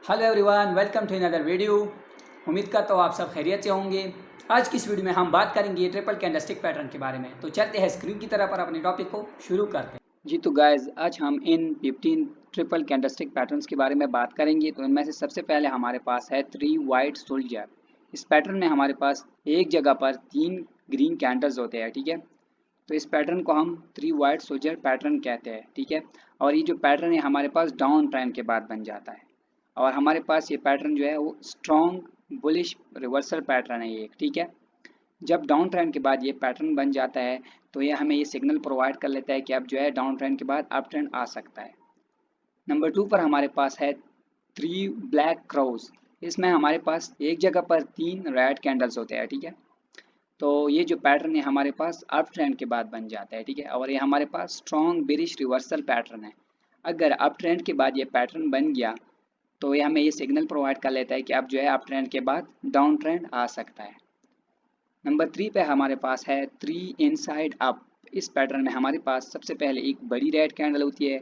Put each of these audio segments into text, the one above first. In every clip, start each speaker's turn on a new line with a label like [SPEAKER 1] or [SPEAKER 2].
[SPEAKER 1] Hello everyone, welcome to another video. उम्मीद करता हूँ आप सब खैरियत से होंगे। आज की इस वीडियो में हम बात करेंगे ट्रिपल कैंडलस्टिक पैटर्न के बारे में। तो चलते हैं स्क्रीन की तरफ पर अपने टॉपिक को शुरू करते हैं। जी तो गाइस, आज हम इन 15 ट्रिपल कैंडलस्टिक पैटर्न्स के बारे में बात करेंगे। तो इनमें से सबसे पहले हमारे पास है 3 वाइट सोल्जर। इस पैटर्न में हमारे पास एक जगह पर 3 ग्रीन कैंडल्स होते हैं, ठीक है। तो इस पैटर्न को हम 3 वाइट सोल्जर पैटर्न कहते हैं, ठीक है। और ये जो पैटर्न है हमारे पास डाउन ट्रेंड के बाद बन जाता है। और हमारे पास ये पैटर्न जो है वो स्ट्रॉन्ग बुलिश रिवर्सल पैटर्न है ये, ठीक है। जब डाउन ट्रेंड के बाद ये पैटर्न बन जाता है तो ये हमें ये सिग्नल प्रोवाइड कर लेता है कि अब जो है डाउन ट्रेंड के बाद अप ट्रेंड आ सकता है। नंबर 2 पर हमारे पास है 3 ब्लैक क्राउज। इसमें हमारे पास एक जगह पर 3 रेड कैंडल्स होते हैं, ठीक है। तो ये जो पैटर्न है हमारे पास अप ट्रेंड के बाद बन जाता है, ठीक है। और ये हमारे पास स्ट्रॉन्ग बेरिश रिवर्सल पैटर्न है। अगर अप ट्रेंड के बाद ये पैटर्न बन गया तो ये हमें ये सिग्नल प्रोवाइड कर लेता है कि अब जो है अप ट्रेंड के बाद डाउन ट्रेंड आ सकता है। नंबर 3 पे हमारे पास है 3 इनसाइड अप। इस पैटर्न में हमारे पास सबसे पहले एक बड़ी रेड कैंडल होती है,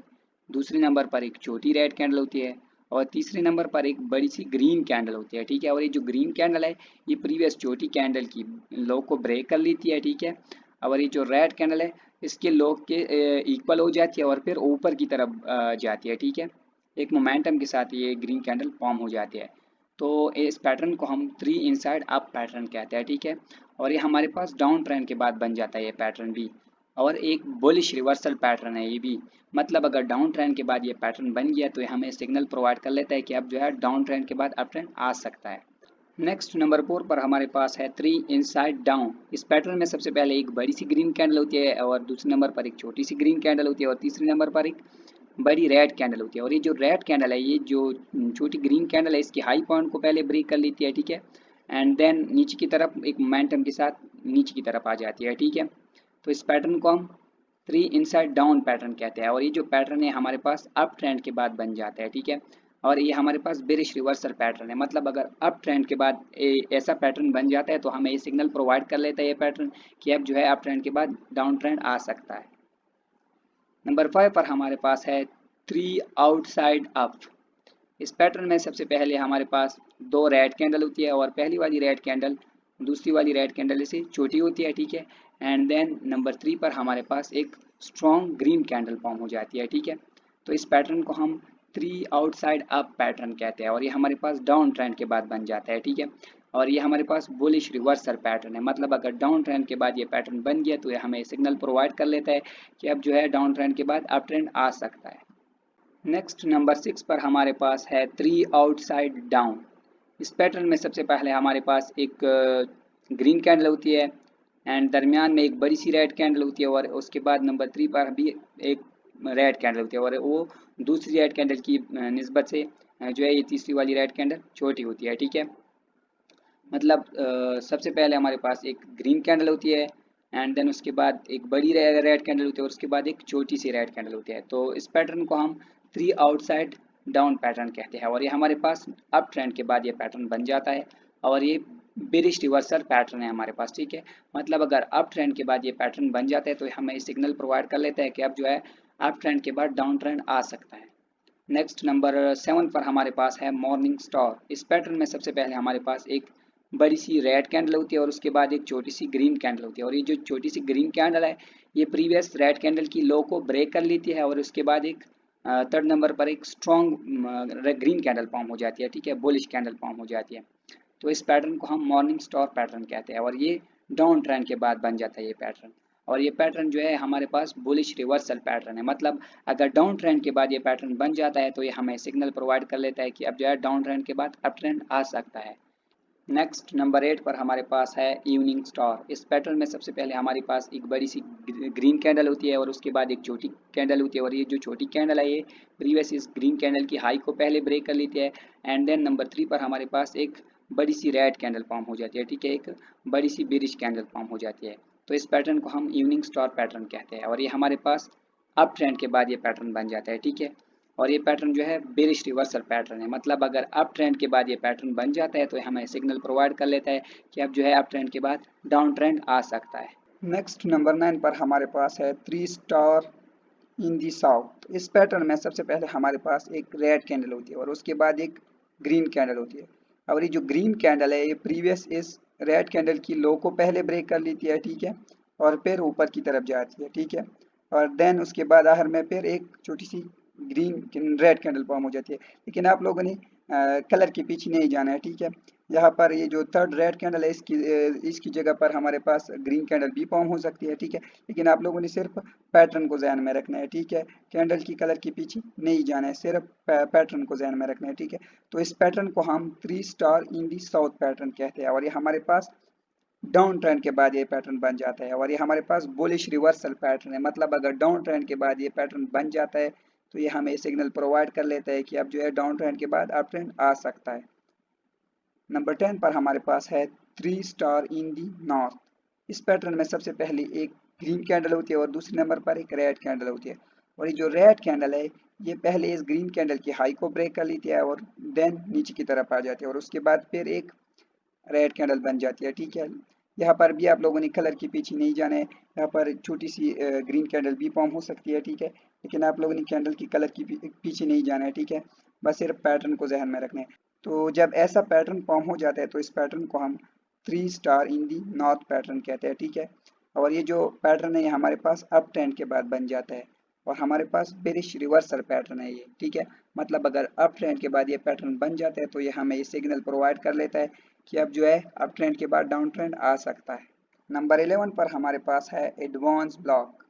[SPEAKER 1] दूसरे नंबर पर एक छोटी रेड कैंडल होती है और तीसरे नंबर पर एक बड़ी सी ग्रीन कैंडल होती है, ठीक है। और ये जो ग्रीन कैंडल है ये प्रीवियस छोटी कैंडल की लो को ब्रेक कर लेती है, ठीक है। और ये जो रेड कैंडल है इसके लो के इक्वल हो जाती है और फिर ऊपर की तरफ जाती है, ठीक है। एक मोमेंटम के साथ ये ग्रीन कैंडल फॉर्म हो जाती है। तो इस पैटर्न को हम 3 इनसाइड अप पैटर्न कहते हैं, ठीक है। और ये हमारे पास डाउन ट्रेंड के बाद बन जाता है ये पैटर्न भी। और एक बुलिश रिवर्सल पैटर्न है ये भी। मतलब अगर डाउन ट्रेंड के बाद ये पैटर्न बन गया तो ये हमें सिग्नल प्रोवाइड कर लेता है कि अब जो है डाउन ट्रेंड के बाद अप ट्रेंड आ सकता है। नेक्स्ट नंबर 4 पर हमारे पास है 3 इनसाइड डाउन। इस पैटर्न में सबसे पहले एक बड़ी सी ग्रीन कैंडल होती है और दूसरे नंबर पर एक छोटी सी ग्रीन कैंडल होती है और तीसरे नंबर पर एक बड़ी रेड कैंडल होती है। और ये जो रेड कैंडल है ये जो छोटी ग्रीन कैंडल है इसकी हाई पॉइंट को पहले ब्रेक कर लेती है, ठीक है। एंड देन नीचे की तरफ एक मोमेंटम के साथ नीचे की तरफ आ जाती है, ठीक है। तो इस पैटर्न को हम 3 इनसाइड डाउन पैटर्न कहते हैं। और ये जो पैटर्न है हमारे पास अप ट्रेंड के बाद बन जाता है, ठीक है। और ये हमारे पास बेरिश रिवर्सल पैटर्न है। मतलब अगर अप ट्रेंड के बाद ऐसा पैटर्न बन जाता है तो हमें ये सिग्नल प्रोवाइड कर लेता है ये पैटर्न कि अब जो है अप ट्रेंड के बाद डाउन ट्रेंड आ सकता है। नंबर 5 पर हमारे पास है 3 आउटसाइड अप। इस पैटर्न में सबसे पहले हमारे पास 2 रेड कैंडल होती है और पहली वाली रेड कैंडल दूसरी वाली रेड कैंडल से छोटी होती है, ठीक है। एंड देन नंबर 3 पर हमारे पास एक स्ट्रॉन्ग ग्रीन कैंडल फॉर्म हो जाती है, ठीक है। तो इस पैटर्न को हम 3 आउटसाइड अप पैटर्न कहते हैं और ये हमारे पास डाउन ट्रेंड के बाद बन जाता है, ठीक है। और ये हमारे पास बुलिश रिवर्सल पैटर्न है। मतलब अगर डाउन ट्रेंड के बाद ये पैटर्न बन गया तो ये हमें सिग्नल प्रोवाइड कर लेता है कि अब जो है डाउन ट्रेंड के बाद अप ट्रेंड आ सकता है। नेक्स्ट नंबर 6 पर हमारे पास है 3 आउटसाइड डाउन। इस पैटर्न में सबसे पहले हमारे पास एक ग्रीन कैंडल होती है एंड दरमियान में एक बड़ी सी रेड कैंडल होती है और उसके बाद नंबर 3 पर भी एक रेड कैंडल होती है और वो दूसरी रेड कैंडल की निस्बत से जो है ये तीसरी वाली रेड कैंडल छोटी होती है, ठीक है। मतलब सबसे पहले हमारे पास एक ग्रीन कैंडल होती है एंड देन उसके बाद एक बड़ी रेड कैंडल होती है और उसके बाद एक छोटी सी रेड कैंडल होती है। तो इस पैटर्न को हम 3 आउटसाइड डाउन पैटर्न कहते हैं और ये हमारे पास अप ट्रेंड के बाद ये पैटर्न बन जाता है और ये बेरिश रिवर्सल पैटर्न है हमारे पास, ठीक है। मतलब अगर अप ट्रेंड के बाद ये पैटर्न बन जाता है तो हमें सिग्नल प्रोवाइड कर लेता है कि अब जो है अप ट्रेंड के बाद डाउन ट्रेंड आ सकता है। नेक्स्ट नंबर 7 पर हमारे पास है मॉर्निंग स्टार। इस पैटर्न में सबसे पहले हमारे पास एक बड़ी सी रेड कैंडल होती है और उसके बाद एक छोटी सी ग्रीन कैंडल होती है। और ये जो छोटी सी ग्रीन कैंडल है ये प्रीवियस रेड कैंडल की लो को ब्रेक कर लेती है और उसके बाद एक थर्ड नंबर पर एक स्ट्रॉन्ग ग्रीन कैंडल फॉर्म हो जाती है, ठीक है, बुलिश कैंडल फॉर्म हो जाती है। तो इस पैटर्न को हम मॉर्निंग स्टार पैटर्न कहते हैं और ये डाउन ट्रेंड के बाद बन जाता है ये पैटर्न। और ये पैटर्न जो है हमारे पास बुलिश रिवर्सल पैटर्न है। मतलब अगर डाउन ट्रेंड के बाद ये पैटर्न बन जाता है तो ये हमें सिग्नल प्रोवाइड कर लेता है कि अब जो है डाउन ट्रेंड के बाद अप ट्रेंड आ सकता है। नेक्स्ट नंबर 8 पर हमारे पास है इवनिंग स्टार। इस पैटर्न में सबसे पहले हमारे पास एक बड़ी सी ग्रीन कैंडल होती है और उसके बाद एक छोटी कैंडल होती है और ये जो छोटी कैंडल है ये प्रीवियस इस ग्रीन कैंडल की हाई को पहले ब्रेक कर लेती है। एंड देन नंबर 3 पर हमारे पास एक बड़ी सी रेड कैंडल फॉर्म हो जाती है, ठीक है, एक बड़ी सी बेरिश कैंडल फॉर्म हो जाती है। तो इस पैटर्न को हम इवनिंग स्टार पैटर्न कहते हैं और ये हमारे पास अप ट्रेंड के बाद ये पैटर्न बन जाता है, ठीक है। और ये पैटर्न जो है बेरिश रिवर्सल पैटर्न है। मतलब अगर अप ट्रेंड के बाद ये पैटर्न बन जाता है तो हमें सिग्नल प्रोवाइड कर लेता है कि अब जो है अप ट्रेंड के बाद डाउन ट्रेंड आ सकता है। नेक्स्ट नंबर 9 पर हमारे पास है 3 स्टार इन दी साउथ। इस पैटर्न में सबसे पहले हमारे पास एक रेड कैंडल होती है और उसके बाद एक
[SPEAKER 2] ग्रीन कैंडल होती है। और ये जो ग्रीन कैंडल है ये प्रीवियस इस रेड कैंडल की लो को पहले ब्रेक कर लेती है, ठीक है, और फिर ऊपर की तरफ जाती है, ठीक है, और देन उसके बाद आखिर में फिर एक छोटी सी ग्रीन रेड कैंडल फॉर्म हो जाती है। लेकिन आप लोगों ने कलर के पीछे नहीं जाना है, ठीक है। यहाँ पर ये जो थर्ड रेड कैंडल है इसकी जगह पर हमारे पास ग्रीन कैंडल भी फॉर्म हो सकती है, ठीक है, लेकिन आप लोगों ने सिर्फ पैटर्न को ध्यान में रखना है, ठीक है, कैंडल की कलर के पीछे नहीं जाना है, सिर्फ पैटर्न को ध्यान में रखना है, ठीक है। तो इस पैटर्न को हम 3 star in the south pattern कहते हैं और ये हमारे पास डाउन ट्रेंड के बाद ये पैटर्न बन जाता है और ये हमारे पास बुलिश रिवर्सल पैटर्न है। मतलब अगर डाउन ट्रेंड के बाद ये पैटर्न बन जाता है तो ये हमें सिग्नल प्रोवाइड कर लेता है कि अब जो है डाउन ट्रेंड के बाद अप ट्रेंड आ सकता है। नंबर 10 पर हमारे पास है 3 स्टार इन दी नॉर्थ। इस पैटर्न में सबसे पहले एक ग्रीन कैंडल होती है और दूसरे नंबर पर एक रेड कैंडल होती है और ये जो रेड कैंडल है ये पहले इस ग्रीन कैंडल की हाई को ब्रेक कर लेती है और देन नीचे की तरफ आ जाती है और उसके बाद फिर एक रेड कैंडल बन जाती है, ठीक है। यहाँ पर भी आप लोगों ने कलर के पीछे नहीं जाना है, यहाँ पर छोटी सी ग्रीन कैंडल भी फॉर्म हो सकती है, ठीक है, लेकिन आप लोगों ने कैंडल की कलर की पीछे नहीं जाना है, ठीक है, बस सिर्फ पैटर्न को ध्यान में रखना है। तो जब ऐसा पैटर्न फॉर्म हो जाता है तो इस पैटर्न को हम 3 star in the north pattern कहते हैं, ठीक है। और ये जो पैटर्न है ये हमारे पास अप ट्रेंड के बाद बन जाता है और हमारे पास बेरिश रिवर्सल पैटर्न है ये, ठीक है। मतलब अगर अप ट्रेंड के बाद ये पैटर्न बन जाता है तो ये हमें ये सिग्नल प्रोवाइड कर लेता है कि अब जो है अप ट्रेंड के बाद डाउन ट्रेंड आ सकता है। नंबर 11 पर हमारे पास है एडवांस ब्लॉक।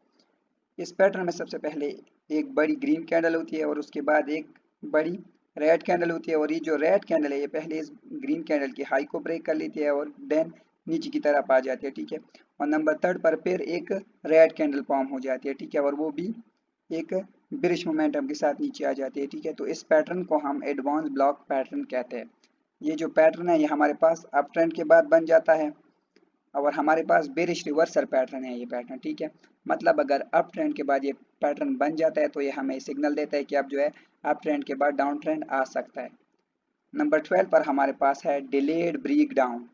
[SPEAKER 2] इस पैटर्न में सबसे पहले एक बड़ी ग्रीन कैंडल होती है और उसके बाद एक बड़ी रेड कैंडल होती है और ये जो रेड कैंडल है ये पहले इस ग्रीन कैंडल की हाई को ब्रेक कर लेती है और देन नीचे की तरफ आ जाती है, ठीक है। और नंबर 3 पर फिर एक रेड कैंडल फॉर्म हो जाती है, ठीक है, और वो भी एक बिरिश मोमेंटम के साथ नीचे आ जाती है, ठीक है। तो इस पैटर्न को हम एडवांस ब्लॉक पैटर्न कहते हैं। ये जो पैटर्न है ये हमारे पास अप ट्रेंड के बाद बन जाता है और हमारे पास बेरिश रिवर्सल पैटर्न है ये पैटर्न, ठीक है। मतलब अगर अप ट्रेंड के बाद ये पैटर्न बन जाता है तो ये हमें सिग्नल देता है कि अब जो है अप ट्रेंड के बाद डाउन ट्रेंड आ सकता है। नंबर 12 पर हमारे पास है डिलेड ब्रेक डाउन।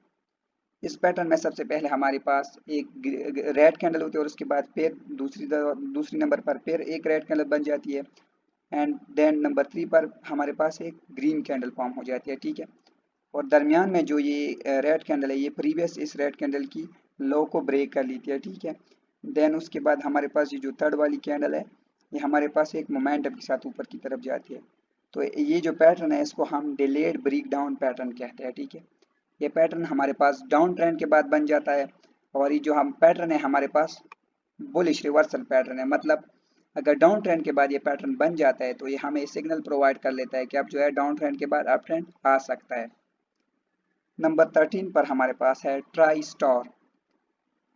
[SPEAKER 2] इस पैटर्न में सबसे पहले हमारे पास एक रेड कैंडल होती है और उसके बाद फिर दूसरी नंबर पर फिर एक रेड कैंडल बन जाती है एंड देन नंबर 3 पर हमारे पास एक ग्रीन कैंडल फॉर्म हो जाती है, ठीक है। और दरमियान में जो ये रेड कैंडल है ये प्रीवियस इस रेड कैंडल की लो को ब्रेक कर लेती है, ठीक है। देन उसके बाद हमारे पास ये जो थर्ड वाली कैंडल है ये हमारे पास एक मोमेंटम के साथ ऊपर की तरफ जाती है। तो ये जो पैटर्न है इसको हम डिलेड ब्रेक डाउन पैटर्न कहते हैं, ठीक है। ये पैटर्न हमारे पास डाउन ट्रेंड के बाद बन जाता है और ये जो हम पैटर्न है हमारे पास बुलिश रिवर्सल पैटर्न है। मतलब अगर डाउन ट्रेंड के बाद ये पैटर्न बन जाता है तो ये हमें सिग्नल प्रोवाइड कर लेता है कि अब जो है डाउन ट्रेंड के बाद अप ट्रेंड आ सकता है। नंबर 13 पर हमारे पास है ट्राई स्टार।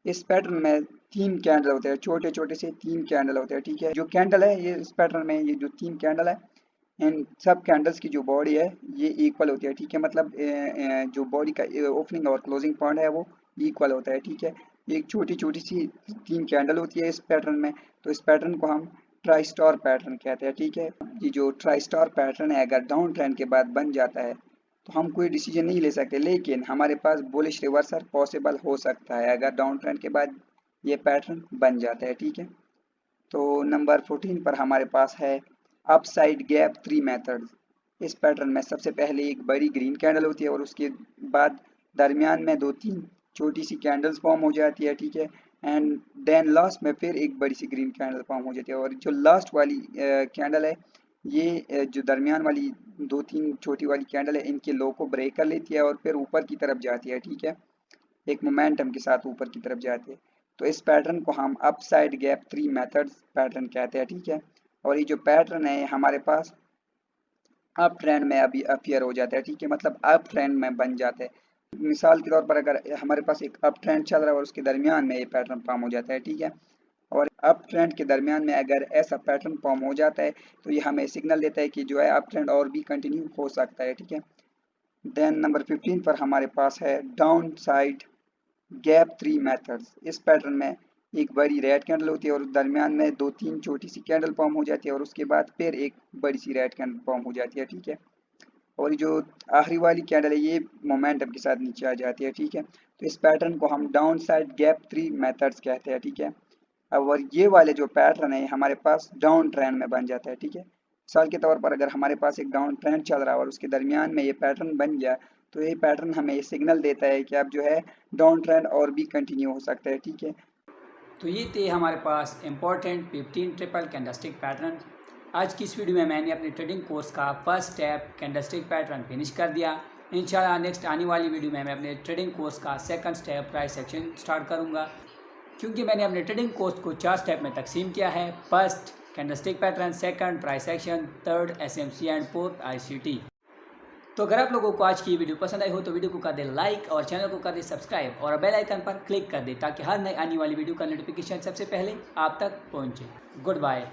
[SPEAKER 2] इस पैटर्न में 3 कैंडल होते हैं, छोटे छोटे से 3 कैंडल होते हैं, ठीक है। जो कैंडल है ये इस पैटर्न में ये जो 3 कैंडल है इन सब कैंडल्स की जो बॉडी है ये इक्वल होती है, ठीक है। मतलब जो बॉडी का ओपनिंग और क्लोजिंग पॉइंट है वो इक्वल होता है, ठीक है। एक छोटी छोटी सी 3 कैंडल होती है इस पैटर्न में, तो इस पैटर्न को हम ट्राई स्टार पैटर्न कहते हैं, ठीक है। ये जो ट्राई स्टार पैटर्न है अगर डाउन ट्रेंड के बाद बन जाता है तो हम कोई डिसीजन नहीं ले सकते, लेकिन हमारे पास बुलिश रिवर्सल पॉसिबल हो सकता है अगर डाउन ट्रेंड के बाद ये पैटर्न बन जाता है, ठीक है। तो नंबर 14 पर हमारे पास है अपसाइड गैप 3 मेथड। इस पैटर्न में सबसे पहले एक बड़ी ग्रीन कैंडल होती है और उसके बाद दरमियान में 2-3 छोटी सी कैंडल्स फॉर्म हो जाती है, ठीक है, एंड देन लास्ट में फिर एक बड़ी सी ग्रीन कैंडल फॉर्म हो जाती है और जो लास्ट वाली कैंडल है ये जो दरमियान वाली 2-3 छोटी वाली कैंडल है इनके लो को ब्रेक कर लेती है और फिर ऊपर की तरफ जाती है, ठीक है, एक मोमेंटम के साथ ऊपर की तरफ जाती है। तो इस पैटर्न को हम अपसाइड गैप 3 मेथड्स पैटर्न कहते हैं, ठीक है। और ये जो पैटर्न है हमारे पास अप ट्रेंड में अभी अपियर हो जाता है, ठीक है, मतलब अप ट्रेंड में बन जाता है। मिसाल के तौर पर अगर हमारे पास एक अप ट्रेंड चल रहा है और उसके दरमियान में ये पैटर्न फॉर्म हो जाता है, ठीक है, और अप ट्रेंड के दरमियान में अगर ऐसा पैटर्न फॉर्म हो जाता है तो ये हमें सिग्नल देता है कि जो है अप ट्रेंड और भी कंटिन्यू हो सकता है, ठीक है। देन नंबर 15 पर हमारे पास है डाउन साइड गैप 3 मेथड्स। इस पैटर्न में एक बड़ी रेड कैंडल होती है और दरमियान में 2-3 छोटी सी कैंडल फॉर्म हो जाती है और उसके बाद फिर एक बड़ी सी रेड कैंडल फॉर्म हो जाती है, ठीक है। और जो आखिरी वाली कैंडल है ये मोमेंटम के साथ नीचे आ जाती है, ठीक है। तो इस पैटर्न को हम डाउन साइड गैप 3 मेथड्स कहते हैं, ठीक है। अब और ये वाले जो पैटर्न है हमारे पास डाउन ट्रेंड में बन जाता है, ठीक है। मिसाल के तौर पर अगर हमारे पास एक डाउन ट्रेंड चल रहा है और उसके दरमियान में ये पैटर्न बन गया, तो ये पैटर्न हमें ये सिग्नल देता है कि अब जो है डाउन ट्रेंड और भी कंटिन्यू हो सकता है। ठीक है,
[SPEAKER 1] तो ये थे हमारे पास इम्पोर्टेंट 15 ट्रिपल कैंडलस्टिक पैटर्न। आज की इस वीडियो में मैंने अपने ट्रेडिंग कोर्स का first step candlestick pattern finish कर दिया। इंशाल्लाह नेक्स्ट आने वाली वीडियो में मैं अपने ट्रेडिंग कोर्स का second step price action start करूंगा, क्योंकि मैंने अपने ट्रेडिंग कोर्स को 4 स्टेप में तकसीम किया है। First candlestick pattern, second price action, third SMC and fourth ICT. तो अगर आप लोगों को आज की वीडियो पसंद आई हो तो वीडियो को कर दे लाइक और चैनल को कर दे सब्सक्राइब और बेल आइकन पर क्लिक कर दे, ताकि हर नई आने वाली वीडियो का नोटिफिकेशन सबसे पहले आप तक पहुंचे। Good bye.